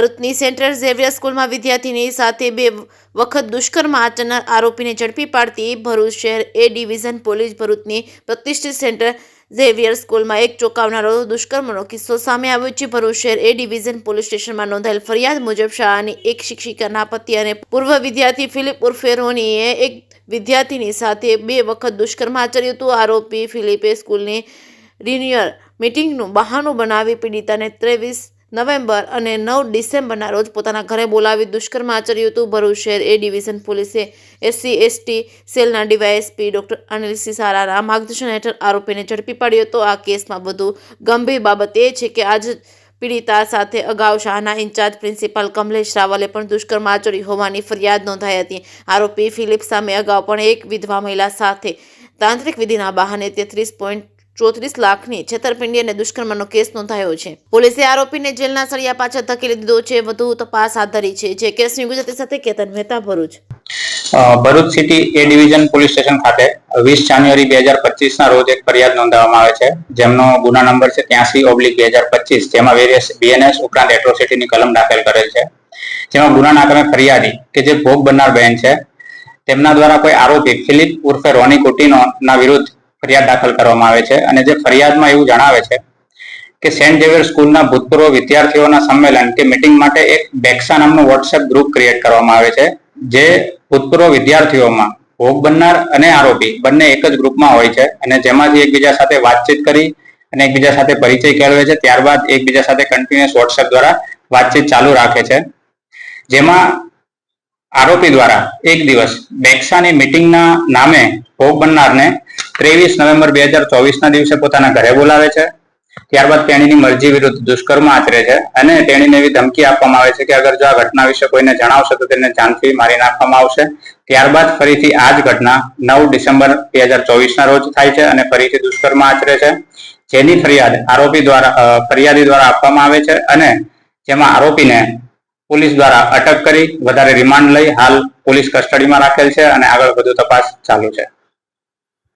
ભરૂચની central Xavier સ્કૂલમાં વિદ્યાર્થીની સાથે 2 વખત દુષ્કર્મ આચરનાર આરોપીને ઝડપી પાડતી ભરૂચ શહેર એ ડિવિઝન પોલીસ ભરૂચની પ્રતિષ્ઠિત સેન્ટ્રલ ઝેવિયર સ્કૂલમાં એક ચોંકાવનારો દુષ્કર્મનો કિસ્સો સામે આવ્યો છે। ભરૂચ શહેર એ ડિવિઝન પોલીસ સ્ટેશનમાં નોંધાયેલ ફરિયાદ મુજબ શાળાની એક શિક્ષિકાના પતિ અને પૂર્વ વિદ્યાર્થી ફિલિપ ઉર્ફે રોનીએ એક વિદ્યાર્થીની સાથે 2 વખત દુષ્કર્મ આચર્યું હતું। આરોપી ફિલિપે સ્કૂલની રિન્યુઅલ મીટિંગનું બહાનું બનાવી પીડિતાને 23 નવેમ્બર અને 9 ડિસેમ્બરના રોજ પોતાના ઘરે બોલાવી દુષ્કર્મ આચર્યું હતું। ભરૂચ શહેર એ ડિવિઝન પોલીસે SC/ST સેલના ડીવાયએસપી ડોક્ટર અનિલ સિસારાના માર્ગદર્શન હેઠળ આરોપીને ઝડપી પાડ્યો હતો। આ કેસમાં વધુ ગંભીર બાબત એ છે કે આજ પીડિતા સાથે અગાઉ શાળાના ઇન્ચાર્જ પ્રિન્સિપાલ કમલેશ રાવલે પણ દુષ્કર્મ આચર્યું હોવાની ફરિયાદ નોંધાઈ હતી। આરોપી ફિલિપ સામે અગાઉ પણ એક વિધવા મહિલા સાથે તાંત્રિક વિધિના બહાને 33.34 લાખની છેતરપિંડી અને દુષ્કર્મનો કેસ નોંધાયો છે। પોલીસે આરોપીને જેલના સળિયા પાછળ ધકેલી દીધો છે। વધુ તપાસ હાથ ધરી છે। જે કેસની ગુજરાતી સાથે કેતન મહેતા, ભરૂચ। ભરૂચ સિટી એ ડિવિઝન પોલીસ સ્ટેશન ખાતે 20 જાન્યુઆરી 2025 ના રોજ એક ફરિયાદ નોંધાવવામાં આવે છે, જેમનો ગુના નંબર છે 83/2025, જેમાં વેરિયસ BNS ઉપરાંત એટ્રોસિટીની કલમ દાખલ કરેલ છે। જેમાં ગુનાના કામે ફરિયાદી કે જે ભોગ બનનાર બહેન છે, તેમના દ્વારા કોઈ આરોપી ફિલિપ ઉર્ફે રોની કોટિનો ના વિરુદ્ધ ફરિયાદ દાખલ કરવામાં આવે છે। અને જે ફરિયાદમાં એવું જણાવે છે કે સેન્ટ ઝેવિયર સ્કૂલના ભૂતપૂર્વ વિદ્યાર્થીઓના સંમેલન કે મીટિંગ માટે એક બેક્સા નામનું વોટ્સએપ ગ્રુપ ક્રિએટ કરવામાં આવે છે, જે ભૂતપૂર્વ વિદ્યાર્થીઓમાં ભોગ બનનાર અને આરોપી બંને એક જ ગ્રુપમાં હોય છે અને જેમાંથી એકબીજા સાથે વાતચીત કરી અને એકબીજા સાથે પરિચય કેળવે છે। ત્યારબાદ એકબીજા સાથે કન્ટિન્યુઅસ વોટ્સએપ દ્વારા વાતચીત ચાલુ રાખે છે। જેમાં આરોપી દ્વારા એક દિવસ બેક્સાની મીટિંગના નામે ભોગ બનનારને 23 નવેમ્બર 2024 ના દિવસે પોતાના ઘરે બોલાવે છે। ત્યારબાદ તેણીની મરજી વિરુદ્ધ દુષ્કર્મ આચરે છે અને તેણીને એવી ધમકી આપવામાં આવે છે કે અગર જો આ ઘટના વિશે કોઈને જણાવશે તો તેને જાનથી મારી નાખવામાં આવશે। ત્યારબાદ ફરીથી આ જ ઘટના 9 ડિસેમ્બર 2024 ના રોજ થાય છે અને ફરીથી દુષ્કર્મ આચરે છે, જેની ફરિયાદ ફરિયાદી દ્વારા આપવામાં આવે છે અને જેમાં આરોપીને પોલીસ દ્વારા અટક કરી વધારે રિમાન્ડ લઈ હાલ પોલીસ કસ્ટડીમાં રાખેલ છે અને આગળ વધુ તપાસ ચાલુ છે।